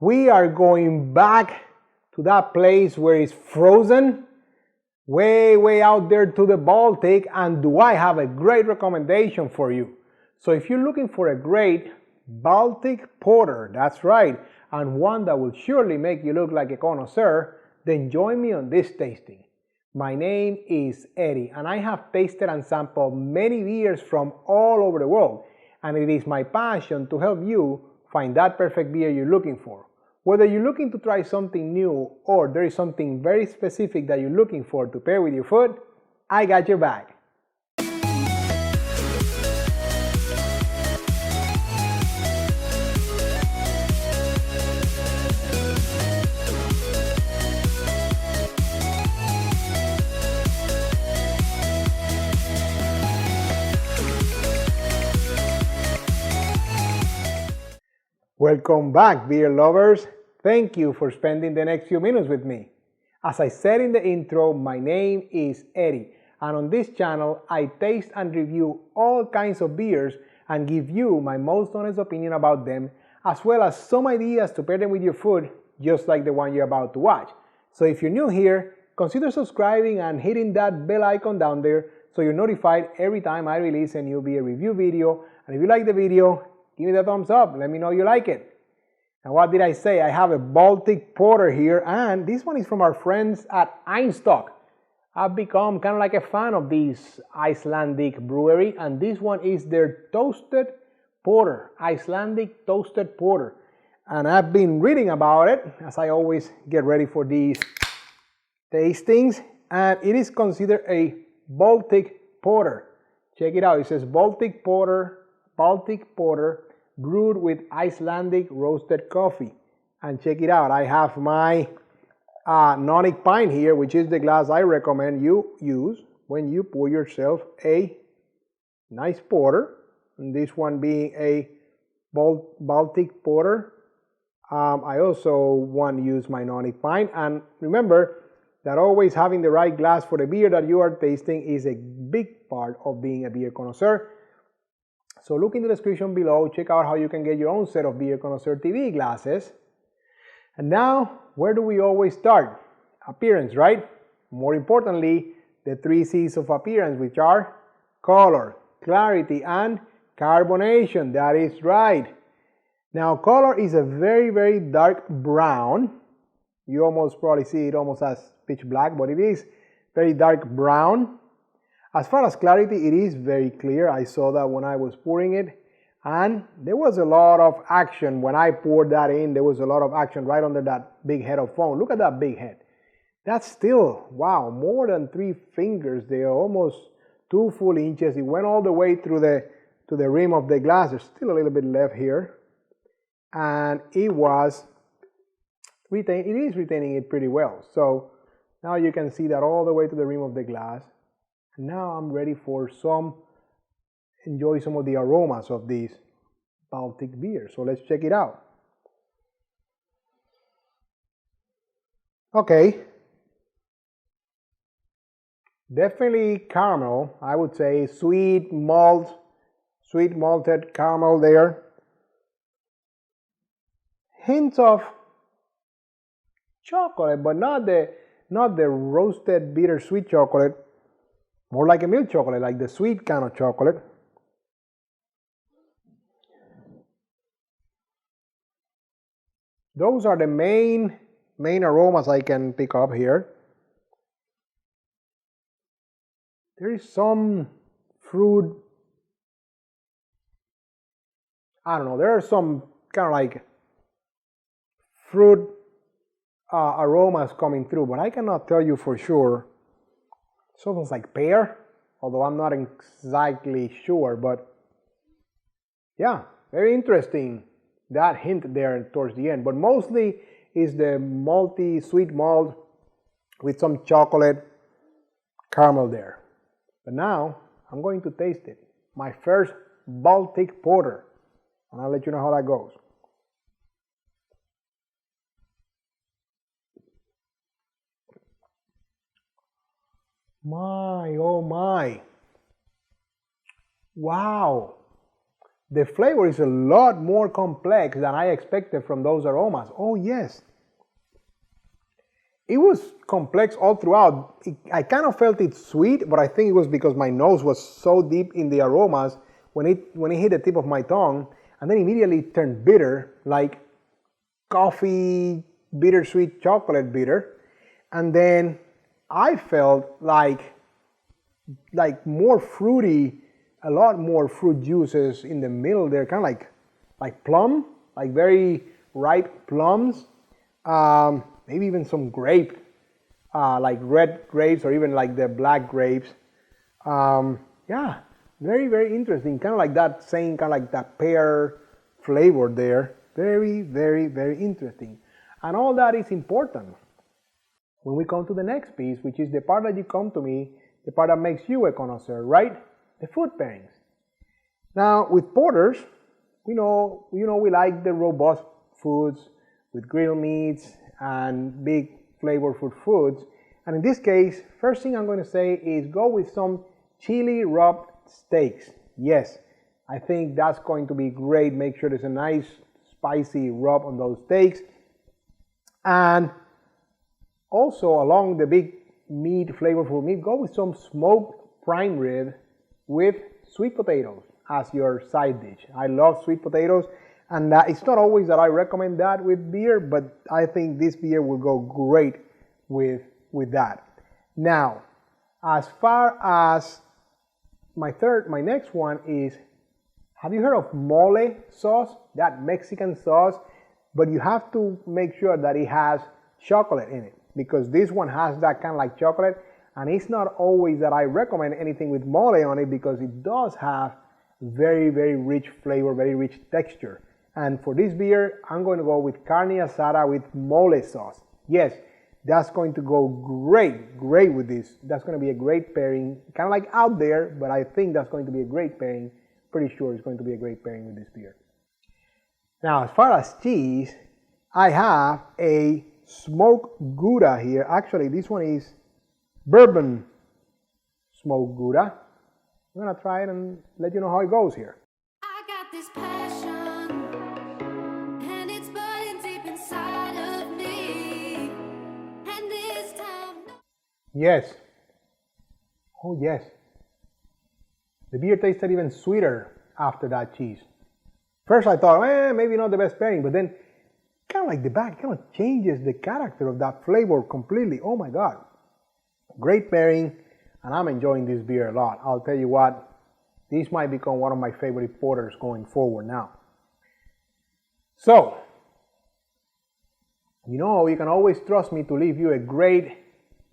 We are going back to that place where it's frozen, way out there to the Baltic, and do I have a great recommendation for you. So if you're looking for a great Baltic porter, that's right, and one that will surely make you look like a connoisseur, then join me on this tasting. My name is Eddie, and I have tasted and sampled many beers from all over the world, and it is my passion to help you find that perfect beer you're looking for. Whether you're looking to try something new or there is something very specific that you're looking for to pair with your food, I got your back. Welcome back, beer lovers. Thank you for spending the next few minutes with me. As I said in the intro, my name is Eddie, and on this channel I taste and review all kinds of beers and give you my most honest opinion about them, as well as some ideas to pair them with your food, just like the one you're about to watch. So if you're new here, consider subscribing and hitting that bell icon down there so you're notified every time I release a new beer review video. And if you like the video, give me the thumbs up, let me know you like it. And what did I say? I have a Baltic porter here, and this one is from our friends at Einstok. I've become kind of like a fan of this Icelandic brewery, and this one is their toasted porter, Icelandic toasted porter. And I've been reading about it as I always get ready for these tastings, and it is considered a Baltic porter. Check it out, it says Baltic porter brewed with Icelandic roasted coffee. And check it out, I have my Nordic pint here, which is the glass I recommend you use when you pour yourself a nice porter. And this one being a Baltic porter. I also want to use my Nordic pint. And remember that always having the right glass for the beer that you are tasting is a big part of being a beer connoisseur. So look in the description below, check out how you can get your own set of Beer Connoisseur TV glasses. And now, where do we always start? Appearance, right? More importantly, the 3 C's of appearance, which are color, clarity, and carbonation. That is right. Now, color is a very dark brown. You almost probably see it almost as pitch black, but it is very dark brown. As far as clarity, it is very clear. I saw that when I was pouring it, and there was a lot of action when I poured that in. There was a lot of action right under that big head of foam. Look at that big head. That's still, wow, more than 3 fingers there, almost 2 full inches. It went all the way through to the rim of the glass. There's still a little bit left here, and it is retaining it pretty well. So now you can see that all the way to the rim of the glass. Now I'm ready for enjoy some of the aromas of these Baltic beers. So let's check it out. Okay. Definitely caramel, I would say sweet malted caramel there. Hints of chocolate, but not the roasted bittersweet chocolate. More like a milk chocolate, like the sweet kind of chocolate. Those are the main aromas I can pick up here. There is some fruit, I don't know, there are some kind of like fruit aromas coming through, but I cannot tell you for sure. It's almost like pear, although I'm not exactly sure, but yeah, very interesting, that hint there towards the end. But mostly is the malty sweet malt with some chocolate caramel there. But now I'm going to taste it. My first Baltic porter, and I'll let you know how that goes. My, oh my. Wow. the flavor is a lot more complex than I expected from those aromas. Oh yes. It was complex all throughout. I kind of felt it sweet, but I think it was because my nose was so deep in the aromas when it hit the tip of my tongue, and then immediately it turned bitter, like coffee, bittersweet chocolate bitter. And then I felt like more fruity, a lot more fruit juices in the middle there, kind of like plum, like very ripe plums. Maybe even some grape, like red grapes or even like the black grapes. Yeah, very, very interesting. Kind of like that same, kind of like that pear flavor there. Very, very, very interesting. And all that is important when we come to the next piece, which is the part that you come to me, the part that makes you a connoisseur, right? The food pairings. Now, with porters, we like the robust foods with grilled meats and big flavorful foods. And in this case, first thing I'm going to say is go with some chili rubbed steaks. Yes, I think that's going to be great. Make sure there's a nice spicy rub on those steaks. And also along the big meat, flavorful meat, go with some smoked prime rib with sweet potatoes as your side dish. I love sweet potatoes. And it's not always that I recommend that with beer, but I think this beer will go great with that. Now, as far as my next one is, have you heard of mole sauce? That Mexican sauce, but you have to make sure that it has chocolate in it, because this one has that kind of like chocolate, and it's not always that I recommend anything with mole on it, because it does have very, very rich flavor, very rich texture. And for this beer, I'm going to go with carne asada with mole sauce. Yes, that's going to go great with this. That's going to be a great pairing. Kind of like out there, but I think that's going to be a great pairing. Pretty sure it's going to be a great pairing with this beer. Now, as far as cheese, I have a smoked Gouda here. Actually, this one is Bourbon smoked Gouda. I'm going to try it and let you know how it goes here. I got this passion. Yes. Oh yes. The beer tasted even sweeter after that cheese. First I thought, maybe not the best pairing, but then kind of like the back kind of changes the character of that flavor completely. Oh my God. Great pairing, and I'm enjoying this beer a lot. I'll tell you what, this might become one of my favorite porters going forward now. So, you can always trust me to leave you a great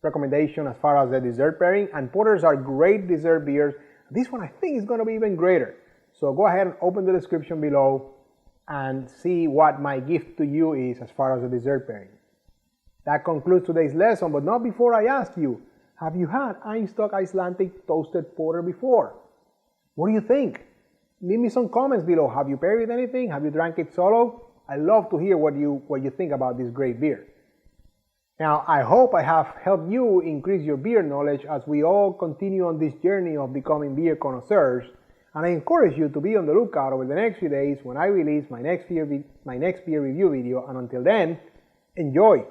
recommendation as far as the dessert pairing, and porters are great dessert beers. This one I think is going to be even greater. So go ahead and open the description below and see what my gift to you is as far as the dessert pairing. That concludes today's lesson, but not before I ask you, have you had Einstok Icelandic toasted porter before? What do you think? Leave me some comments below. Have you paired with anything? Have you drank it solo? I love to hear what you think about this great beer. Now, I hope I have helped you increase your beer knowledge as we all continue on this journey of becoming beer connoisseurs, and I encourage you to be on the lookout over the next few days when I release my next beer review video, and until then, enjoy!